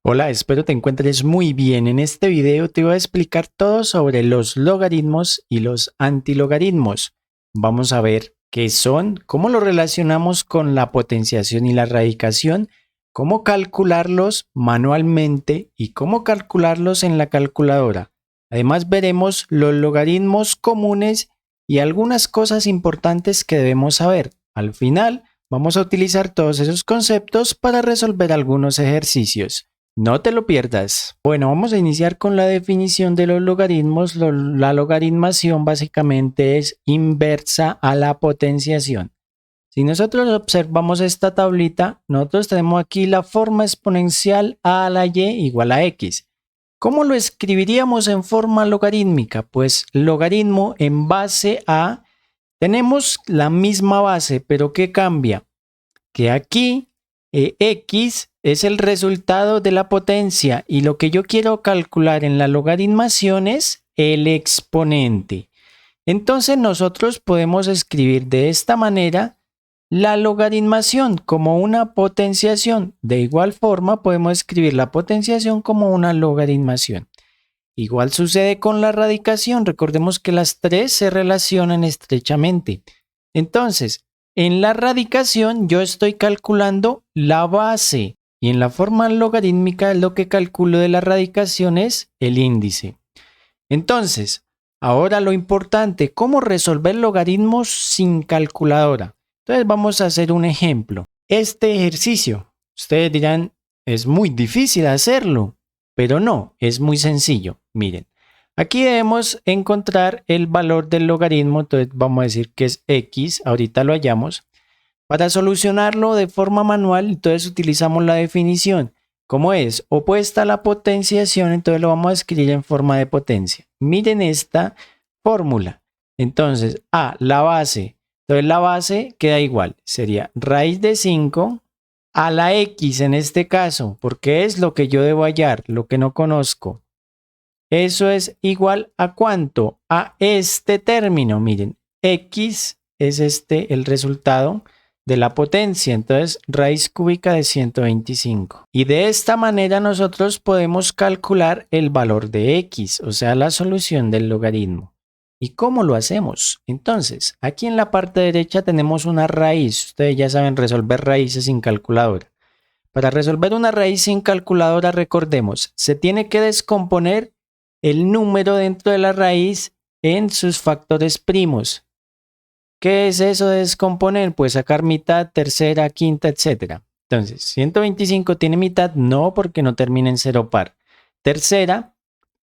Hola, espero te encuentres muy bien. En este video te voy a explicar todo sobre los logaritmos y los antilogaritmos. Vamos a ver qué son, cómo los relacionamos con la potenciación y la radicación, cómo calcularlos manualmente y cómo calcularlos en la calculadora. Además veremos los logaritmos comunes y algunas cosas importantes que debemos saber. Al final vamos a utilizar todos esos conceptos para resolver algunos ejercicios. No te lo pierdas. Bueno, vamos a iniciar con la definición de los logaritmos. La logaritmación básicamente es inversa a la potenciación. Si nosotros observamos esta tablita, nosotros tenemos aquí la forma exponencial a a la y igual a x. ¿Cómo lo escribiríamos en forma logarítmica? Pues logaritmo en base a, tenemos la misma base, pero ¿qué cambia? Que aquí x es el resultado de la potencia y lo que yo quiero calcular en la logaritmación es el exponente. Entonces nosotros podemos escribir de esta manera la logaritmación como una potenciación. De igual forma podemos escribir la potenciación como una logaritmación. Igual sucede con la radicación. Recordemos que las tres se relacionan estrechamente. Entonces, en la radicación yo estoy calculando la base y en la forma logarítmica lo que calculo de la radicación es el índice. Entonces, ahora lo importante, ¿cómo resolver logaritmos sin calculadora? Entonces vamos a hacer un ejemplo. Este ejercicio, ustedes dirán, es muy difícil hacerlo, pero no, es muy sencillo. Miren, aquí debemos encontrar el valor del logaritmo, entonces vamos a decir que es x, ahorita lo hallamos. Para solucionarlo de forma manual, entonces utilizamos la definición. Como es opuesta a la potenciación, entonces lo vamos a escribir en forma de potencia. Miren esta fórmula. Entonces, la base. Entonces la base queda igual. Sería raíz de 5 a la x en este caso, porque es lo que yo debo hallar, lo que no conozco. Eso es igual a ¿cuánto? A este término. Miren, x es el resultado de la potencia, entonces raíz cúbica de 125. Y de esta manera nosotros podemos calcular el valor de x, o sea, la solución del logaritmo. ¿Y cómo lo hacemos? Entonces, aquí en la parte derecha tenemos una raíz. Ustedes ya saben resolver raíces sin calculadora. Para resolver una raíz sin calculadora, recordemos, se tiene que descomponer el número dentro de la raíz en sus factores primos. ¿Qué es eso de descomponer? Pues sacar mitad, tercera, quinta, etc. Entonces, 125 tiene mitad, no, porque no termina en cero par. Tercera,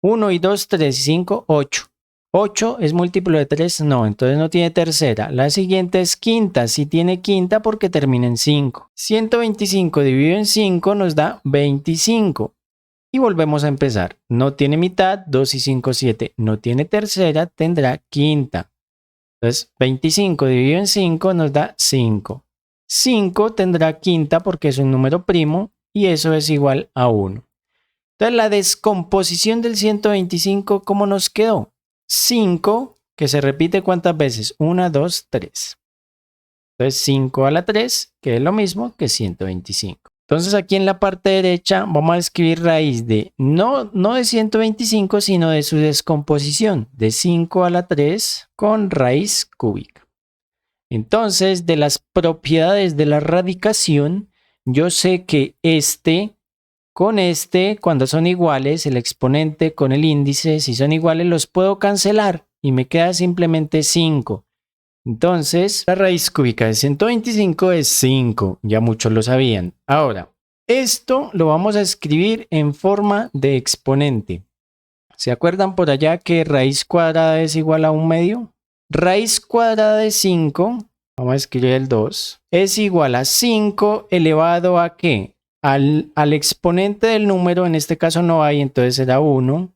1 y 2, 3 y 5, 8. 8 es múltiplo de 3, no, entonces no tiene tercera. La siguiente es quinta, sí tiene quinta porque termina en 5. 125 dividido en 5 nos da 25. Y volvemos a empezar. No tiene mitad, 2 y 5, 7. No tiene tercera, tendrá quinta. Entonces, 25 dividido en 5 nos da 5. 5 tendrá quinta porque es un número primo y eso es igual a 1. Entonces, la descomposición del 125, ¿cómo nos quedó? 5, que se repite ¿cuántas veces? 1, 2, 3. Entonces, 5 a la 3, que es lo mismo que 125. Entonces, aquí en la parte derecha vamos a escribir raíz de, no de 125, sino de su descomposición, de 5 a la 3 con raíz cúbica. Entonces, de las propiedades de la radicación, yo sé que cuando son iguales, el exponente con el índice, si son iguales, los puedo cancelar y me queda simplemente 5. Entonces, la raíz cúbica de 125 es 5, ya muchos lo sabían. Ahora, esto lo vamos a escribir en forma de exponente. ¿Se acuerdan por allá que raíz cuadrada es igual a 1/2? Raíz cuadrada de 5, vamos a escribir el 2, es igual a 5 elevado a ¿qué? Al exponente del número, en este caso no hay, entonces será 1.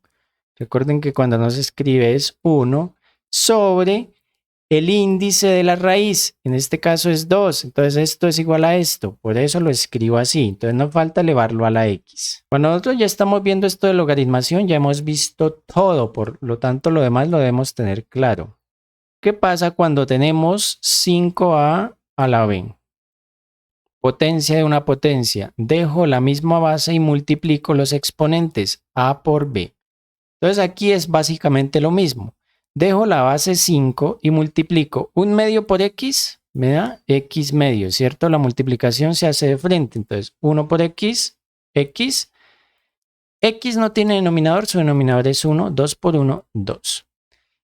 Recuerden que cuando no se escribe es 1 sobre el índice de la raíz, en este caso es 2, entonces esto es igual a esto, por eso lo escribo así, entonces no falta elevarlo a la x. Cuando nosotros ya estamos viendo esto de logaritmación, ya hemos visto todo, por lo tanto lo demás lo debemos tener claro. ¿Qué pasa cuando tenemos 5a a la b? potencia de una potencia. Dejo la misma base y multiplico los exponentes a por b. Entonces aquí es básicamente lo mismo. Dejo la base 5 y multiplico un medio por x, me da x medio, ¿cierto? La multiplicación se hace de frente. Entonces 1 por x, x. X no tiene denominador, su denominador es 1, 2 por 1, 2.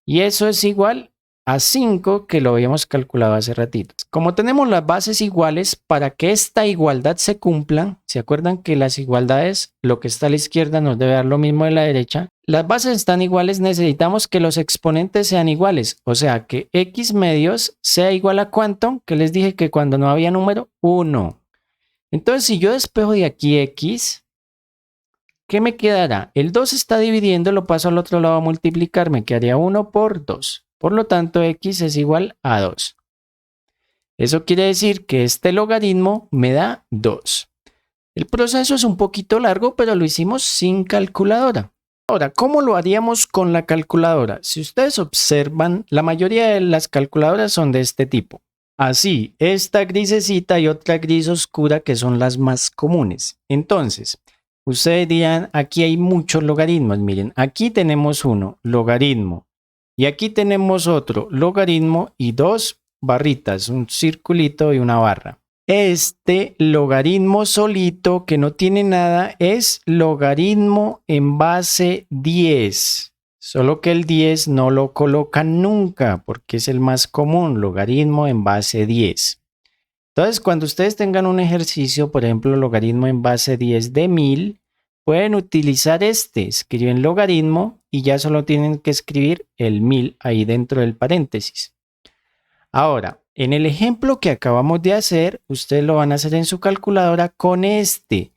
Y eso es igual a 5 que lo habíamos calculado hace ratito. Como tenemos las bases iguales, para que esta igualdad se cumpla, ¿se acuerdan que las igualdades, lo que está a la izquierda nos debe dar lo mismo de la derecha? Las bases están iguales, necesitamos que los exponentes sean iguales. O sea, que x medios sea igual a ¿cuánto? Que les dije que cuando no había número, 1. Entonces, si yo despejo de aquí x, ¿qué me quedará? El 2 está dividiendo, lo paso al otro lado a multiplicar, me quedaría 1 por 2. Por lo tanto, x es igual a 2. Eso quiere decir que este logaritmo me da 2. El proceso es un poquito largo, pero lo hicimos sin calculadora. Ahora, ¿cómo lo haríamos con la calculadora? Si ustedes observan, la mayoría de las calculadoras son de este tipo. Así, esta grisecita y otra gris oscura que son las más comunes. Entonces, ustedes dirán, aquí hay muchos logaritmos. Miren, aquí tenemos uno, logaritmo. Y aquí tenemos otro, logaritmo y dos barritas, un circulito y una barra. Este logaritmo solito que no tiene nada es logaritmo en base 10. Solo que el 10 no lo colocan nunca porque es el más común, logaritmo en base 10. Entonces, cuando ustedes tengan un ejercicio, por ejemplo, logaritmo en base 10 de 1000, pueden utilizar este, escriben logaritmo y ya solo tienen que escribir el 1000 ahí dentro del paréntesis. Ahora, en el ejemplo que acabamos de hacer, ustedes lo van a hacer en su calculadora con este.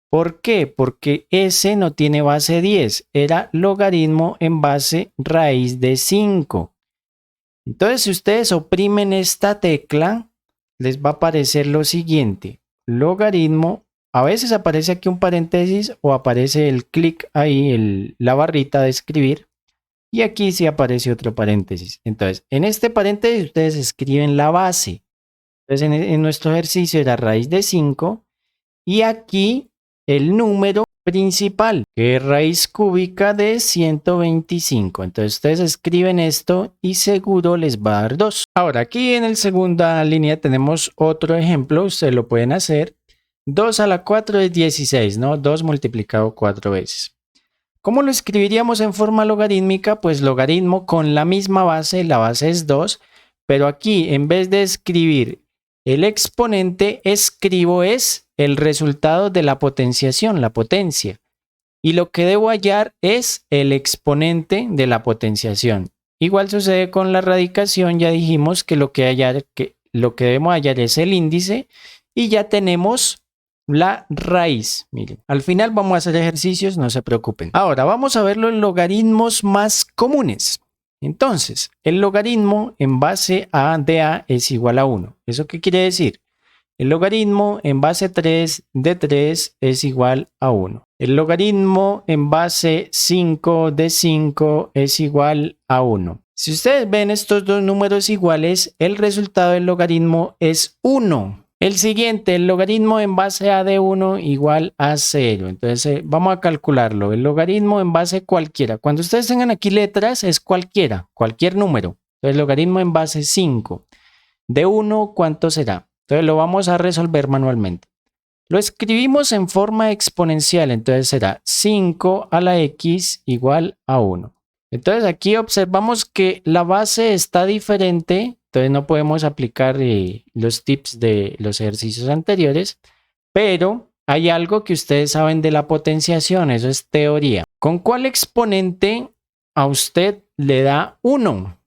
¿Por qué? Porque ese no tiene base 10, era logaritmo en base raíz de 5. Entonces, si ustedes oprimen esta tecla, les va a aparecer lo siguiente, logaritmo. A veces aparece aquí un paréntesis o aparece el clic ahí, la barrita de escribir. Y aquí sí aparece otro paréntesis. Entonces, en este paréntesis ustedes escriben la base. Entonces, en nuestro ejercicio era raíz de 5. Y aquí el número principal, que es raíz cúbica de 125. Entonces, ustedes escriben esto y seguro les va a dar 2. Ahora, aquí en la segunda línea tenemos otro ejemplo. Ustedes lo pueden hacer. 2 a la 4 es 16, ¿no? 2 multiplicado 4 veces. ¿Cómo lo escribiríamos en forma logarítmica? Pues logaritmo con la misma base, la base es 2, pero aquí en vez de escribir el exponente, escribo es el resultado de la potenciación, la potencia. Y lo que debo hallar es el exponente de la potenciación. Igual sucede con la radicación, ya dijimos que lo que debemos hallar es el índice y ya tenemos la raíz. Miren, al final vamos a hacer ejercicios, no se preocupen. Ahora vamos a ver los logaritmos más comunes. Entonces, el logaritmo en base a de a es igual a 1. ¿Eso qué quiere decir? El logaritmo en base 3 de 3 es igual a 1. El logaritmo en base 5 de 5 es igual a 1. Si ustedes ven estos dos números iguales, el resultado del logaritmo es 1. El siguiente, el logaritmo en base a de 1 igual a 0. Entonces vamos a calcularlo. El logaritmo en base cualquiera. Cuando ustedes tengan aquí letras es cualquiera, cualquier número. Entonces logaritmo en base 5. De 1, ¿cuánto será? Entonces lo vamos a resolver manualmente. Lo escribimos en forma exponencial. Entonces será 5 a la x igual a 1. Entonces aquí observamos que la base está diferente. Entonces no podemos aplicar los tips de los ejercicios anteriores, pero hay algo que ustedes saben de la potenciación, eso es teoría. ¿Con cuál exponente a usted le da 1?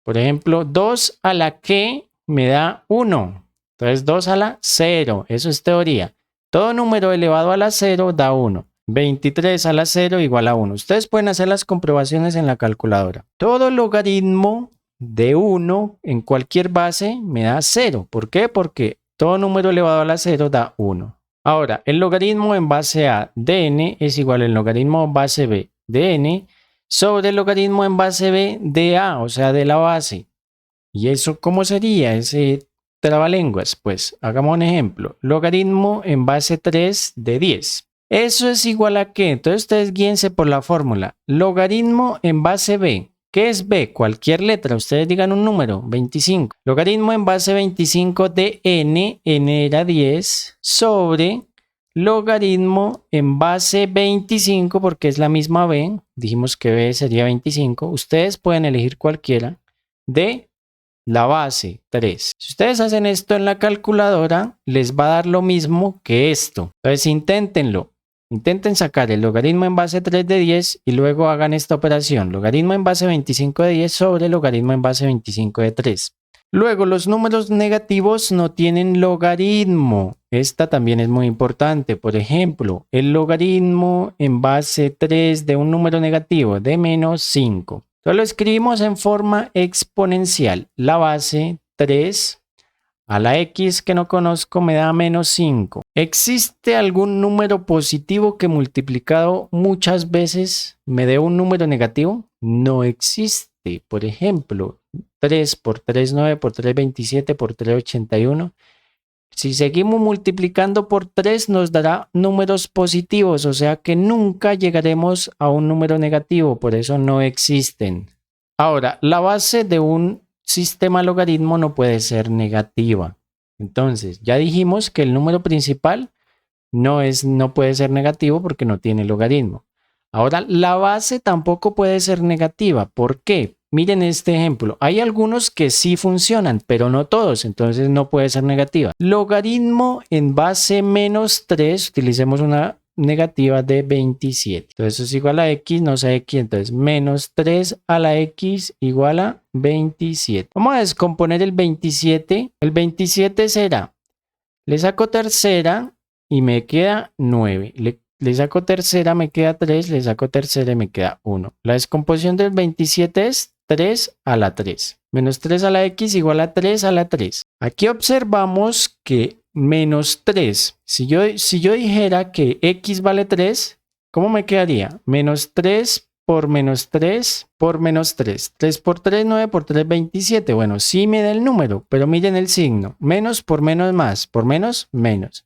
Por ejemplo, 2 a la que me da 1. Entonces 2 a la 0, eso es teoría. Todo número elevado a la 0 da 1. 23 a la 0 igual a 1. Ustedes pueden hacer las comprobaciones en la calculadora. Todo logaritmo de 1 en cualquier base me da 0. ¿Por qué? Porque todo número elevado a la 0 da 1. Ahora, el logaritmo en base a de n es igual al logaritmo en base b de n sobre el logaritmo en base b de a, o sea, de la base. ¿Y eso cómo sería? Ese trabalenguas. Pues hagamos un ejemplo. Logaritmo en base 3 de 10. ¿Eso es igual a qué? Entonces ustedes guíense por la fórmula. Logaritmo en base b. ¿Qué es b? Cualquier letra. Ustedes digan un número. 25. Logaritmo en base 25 de n. N era 10. Sobre logaritmo en base 25, porque es la misma b. Dijimos que b sería 25. Ustedes pueden elegir cualquiera. De la base 3. Si ustedes hacen esto en la calculadora, les va a dar lo mismo que esto. Entonces inténtenlo. Intenten sacar el logaritmo en base 3 de 10 y luego hagan esta operación. Logaritmo en base 25 de 10 sobre logaritmo en base 25 de 3. Luego, los números negativos no tienen logaritmo. Esta también es muy importante. Por ejemplo, el logaritmo en base 3 de un número negativo de menos 5. Entonces lo escribimos en forma exponencial. La base 3 a la x que no conozco me da menos 5. ¿Existe algún número positivo que multiplicado muchas veces me dé un número negativo? No existe. Por ejemplo, 3 por 3, 9 por 3, 27 por 3, 81. Si seguimos multiplicando por 3 nos dará números positivos, o sea que nunca llegaremos a un número negativo, por eso no existen. Ahora, la base de un sistema logaritmo no puede ser negativa. Entonces, ya dijimos que el número principal no puede ser negativo porque no tiene logaritmo. Ahora, la base tampoco puede ser negativa. ¿Por qué? Miren este ejemplo. Hay algunos que sí funcionan, pero no todos, entonces no puede ser negativa. Logaritmo en base menos 3, utilicemos una negativa de 27. Entonces eso es igual a x, no sé x, entonces menos 3 a la x igual a 27. Vamos a descomponer el 27. El 27 será, le saco tercera y me queda 9. Le saco tercera, me queda 3, le saco tercera y me queda 1. La descomposición del 27 es 3 a la 3. Menos 3 a la x igual a 3 a la 3. Aquí observamos que menos 3. Si yo dijera que x vale 3, ¿cómo me quedaría? Menos 3 por menos 3 por menos 3. 3 por 3, 9 por 3, 27. Bueno, sí me da el número, pero miren el signo. Menos por menos más, por menos, menos.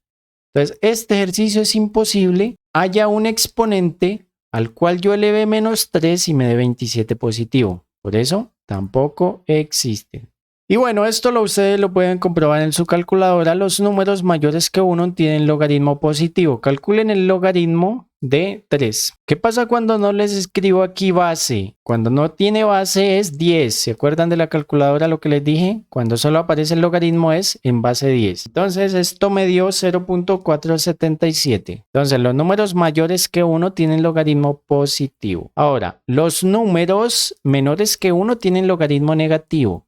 Entonces, este ejercicio es imposible. Haya un exponente al cual yo eleve menos 3 y me dé 27 positivo. Por eso, tampoco existe. Y bueno, esto ustedes lo pueden comprobar en su calculadora. Los números mayores que 1 tienen logaritmo positivo. Calculen el logaritmo de 3. ¿Qué pasa cuando no les escribo aquí base? Cuando no tiene base es 10. ¿Se acuerdan de la calculadora lo que les dije? Cuando solo aparece el logaritmo es en base 10. Entonces esto me dio 0.477. Entonces los números mayores que 1 tienen logaritmo positivo. Ahora, los números menores que 1 tienen logaritmo negativo.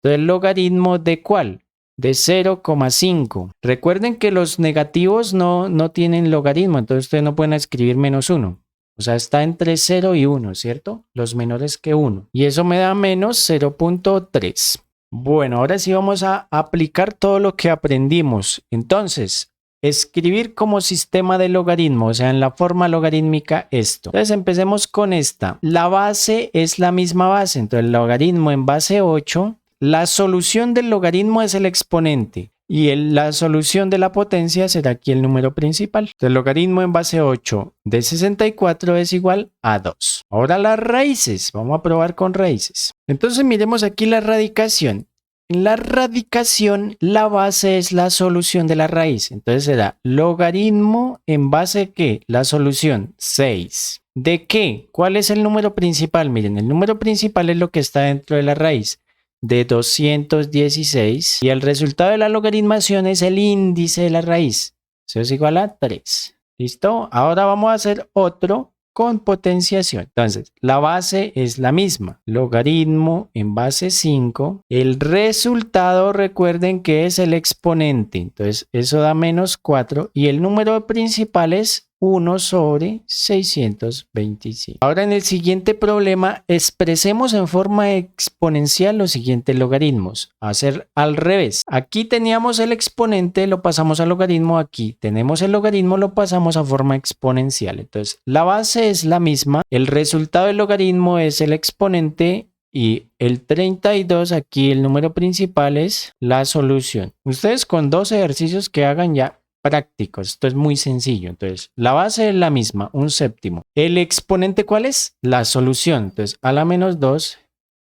Entonces, ¿el logaritmo de cuál? De 0,5. Recuerden que los negativos no tienen logaritmo, entonces ustedes no pueden escribir menos 1. O sea, está entre 0 y 1, ¿cierto? Los menores que 1. Y eso me da menos 0.3. Bueno, ahora sí vamos a aplicar todo lo que aprendimos. Entonces, escribir como sistema de logaritmo, o sea, en la forma logarítmica esto. Entonces, empecemos con esta. La base es la misma base, entonces el logaritmo en base 8. La solución del logaritmo es el exponente y la solución de la potencia será aquí el número principal. Entonces, el logaritmo en base 8 de 64 es igual a 2. Ahora las raíces, vamos a probar con raíces. Entonces miremos aquí la radicación. En la radicación la base es la solución de la raíz. Entonces será logaritmo en base ¿qué? La solución 6. ¿De qué? ¿Cuál es el número principal? Miren, el número principal es lo que está dentro de la raíz. De 216 y el resultado de la logaritmación es el índice de la raíz. Eso es igual a 3. ¿Listo? Ahora vamos a hacer otro con potenciación. Entonces, la base es la misma. Logaritmo en base 5. El resultado, recuerden que es el exponente. Entonces, eso da menos 4 y el número principal es 1 sobre 625. Ahora en el siguiente problema expresemos en forma exponencial los siguientes logaritmos. A hacer al revés. Aquí teníamos el exponente, lo pasamos al logaritmo. Aquí tenemos el logaritmo, lo pasamos a forma exponencial. Entonces la base es la misma. El resultado del logaritmo es el exponente y el 32 aquí el número principal es la solución. Ustedes con dos ejercicios que hagan ya prácticos, esto es muy sencillo. Entonces la base es la misma, un séptimo. ¿El exponente cuál es? La solución. Entonces a la menos 2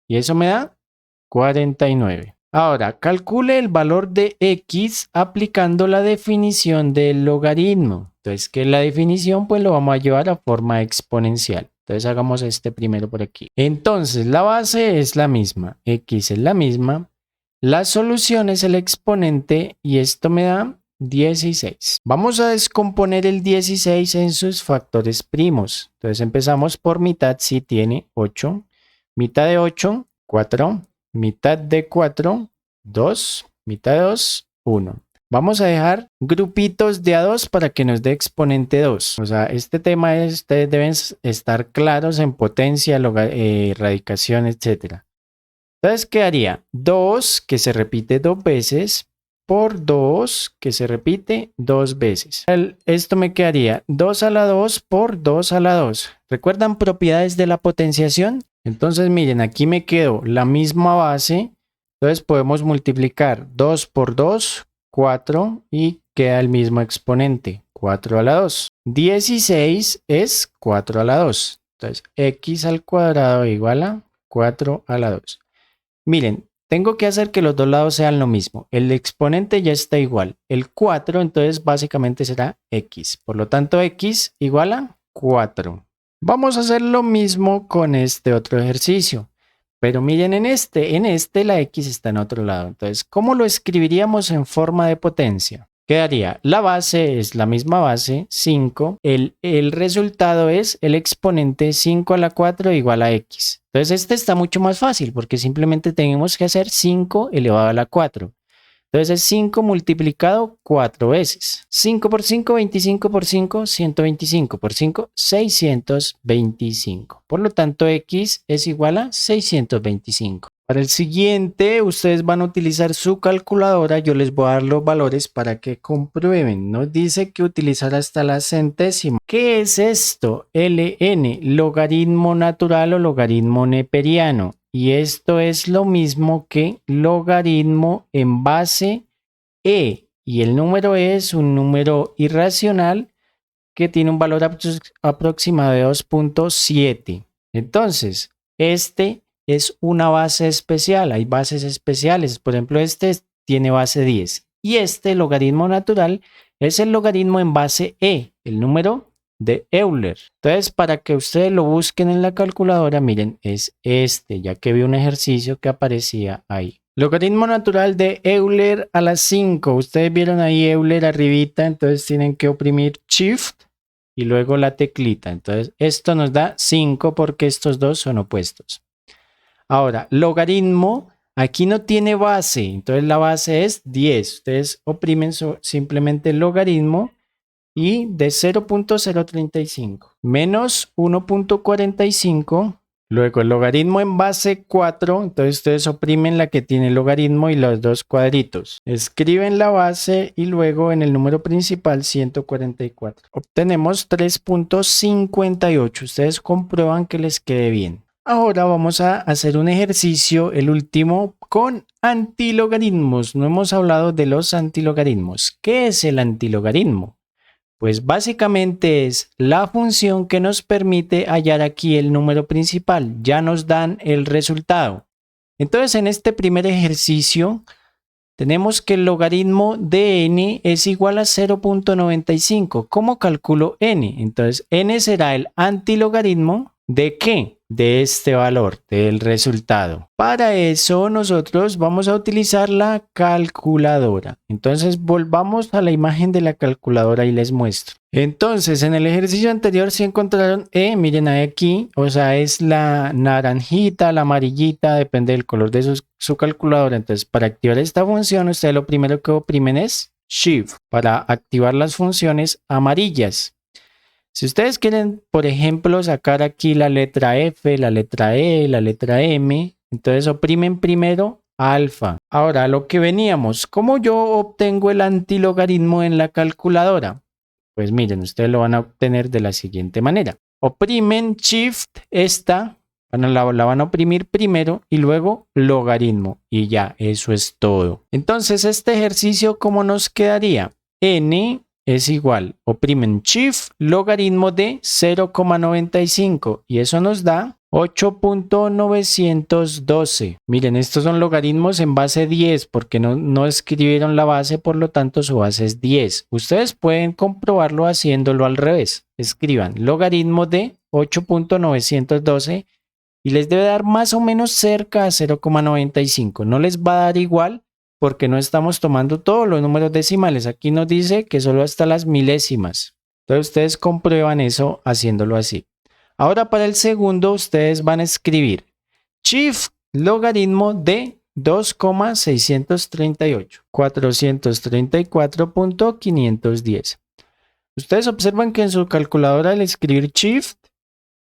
y eso me da 49. Ahora, calcule el valor de x aplicando la definición del logaritmo. Entonces, ¿qué es la definición? Pues lo vamos a llevar a forma exponencial. Entonces, hagamos este primero por aquí. Entonces, la base es la misma, x es la misma, la solución es el exponente y esto me da 16. Vamos a descomponer el 16 en sus factores primos. Entonces, empezamos por mitad, si tiene 8, mitad de 8, 4. Mitad de 4, 2, mitad de 2, 1. Vamos a dejar grupitos de a 2 para que nos dé exponente 2. O sea, este tema ustedes deben estar claros en potencia, radicación, etc. Entonces quedaría 2 que se repite 2 veces por 2 que se repite 2 veces. Esto me quedaría 2 a la 2 por 2 a la 2. ¿Recuerdan propiedades de la potenciación? Entonces miren, aquí me quedó la misma base. Entonces podemos multiplicar 2 por 2, 4 y queda el mismo exponente, 4 a la 2. 16 es 4 a la 2. Entonces x al cuadrado igual a 4 a la 2. Miren, tengo que hacer que los dos lados sean lo mismo. El exponente ya está igual. El 4 entonces básicamente será x. Por lo tanto x igual a 4. Vamos a hacer lo mismo con este otro ejercicio. Pero miren en este la x está en otro lado. Entonces, ¿cómo lo escribiríamos en forma de potencia? Quedaría, la base es la misma base, 5. El resultado es el exponente 5 a la 4 igual a x. Entonces este está mucho más fácil porque simplemente tenemos que hacer 5 elevado a la 4. Entonces es 5 multiplicado 4 veces. 5 por 5, 25 por 5, 125 por 5, 625. Por lo tanto, x es igual a 625. Para el siguiente, ustedes van a utilizar su calculadora. Yo les voy a dar los valores para que comprueben. Nos dice que utilizar hasta la centésima. ¿Qué es esto? LN, logaritmo natural o logaritmo neperiano. Y esto es lo mismo que logaritmo en base e. Y el número es un número irracional que tiene un valor aproximado de 2.7. Entonces, este es una base especial. Hay bases especiales. Por ejemplo, este tiene base 10. Y este logaritmo natural es el logaritmo en base e, el número de Euler. Entonces, para que ustedes lo busquen en la calculadora, miren, es este, ya que vi un ejercicio que aparecía ahí. Logaritmo natural de Euler a la 5. Ustedes vieron ahí Euler arribita, entonces tienen que oprimir Shift y luego la teclita. Entonces, esto nos da 5 porque estos dos son opuestos. Ahora, logaritmo, aquí no tiene base, entonces la base es 10. Ustedes oprimen simplemente el logaritmo y de 0.035 menos 1.45. Luego el logaritmo en base 4, entonces ustedes oprimen la que tiene el logaritmo y los dos cuadritos. Escriben la base y luego en el número principal 144. Obtenemos 3.58. Ustedes comprueban que les quede bien. Ahora vamos a hacer un ejercicio, el último, con antilogaritmos. No hemos hablado de los antilogaritmos. ¿Qué es el antilogaritmo? Pues básicamente es la función que nos permite hallar aquí el número principal. Ya nos dan el resultado. Entonces en este primer ejercicio tenemos que el logaritmo de n es igual a 0.95. ¿Cómo calculo n? Entonces n será el antilogaritmo ¿de qué? De este valor, del resultado. Para eso nosotros vamos a utilizar la calculadora. Entonces volvamos a la imagen de la calculadora y les muestro. Entonces en el ejercicio anterior si encontraron miren ahí aquí, o sea es la naranjita, la amarillita, depende del color de su calculadora. Entonces para activar esta función ustedes lo primero que oprimen es Shift para activar las funciones amarillas. Si ustedes quieren, por ejemplo, sacar aquí la letra F, la letra E, la letra M, entonces oprimen primero alfa. Ahora, a lo que veníamos, ¿cómo yo obtengo el antilogaritmo en la calculadora? Pues miren, ustedes lo van a obtener de la siguiente manera. Oprimen Shift esta La van a oprimir primero y luego logaritmo. Y ya, eso es todo. Entonces, este ejercicio, ¿cómo nos quedaría? N es igual, oprimen Shift, logaritmo de 0,95 y eso nos da 8.912. Miren, estos son logaritmos en base 10 porque no escribieron la base, por lo tanto su base es 10. Ustedes pueden comprobarlo haciéndolo al revés. Escriban logaritmo de 8.912 y les debe dar más o menos cerca a 0,95. No les va a dar igual porque no estamos tomando todos los números decimales. Aquí nos dice que solo hasta las milésimas. Entonces ustedes comprueban eso haciéndolo así. Ahora para el segundo ustedes van a escribir Shift logaritmo de 2,638, 434.510. Ustedes observan que en su calculadora al escribir Shift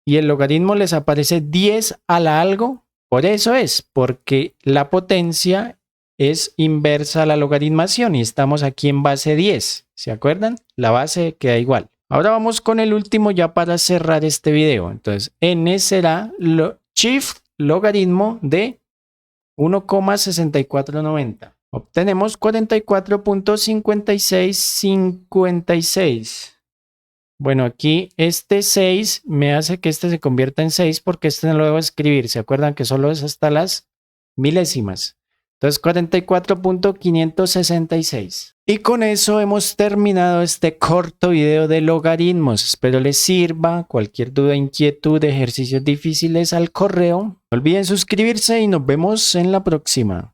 y el logaritmo les aparece 10 a la algo. Por eso es, porque la potencia es inversa a la logaritmación y estamos aquí en base 10. ¿Se acuerdan? La base queda igual. Ahora vamos con el último ya para cerrar este video. Entonces, n será Shift logaritmo de 1,6490. Obtenemos 44.5656. Bueno, aquí este 6 me hace que este se convierta en 6 porque este no lo debo escribir. ¿Se acuerdan que solo es hasta las milésimas? Entonces 44.566. Y con eso hemos terminado este corto video de logaritmos. Espero les sirva. Cualquier duda, inquietud, ejercicios difíciles al correo. No olviden suscribirse y nos vemos en la próxima.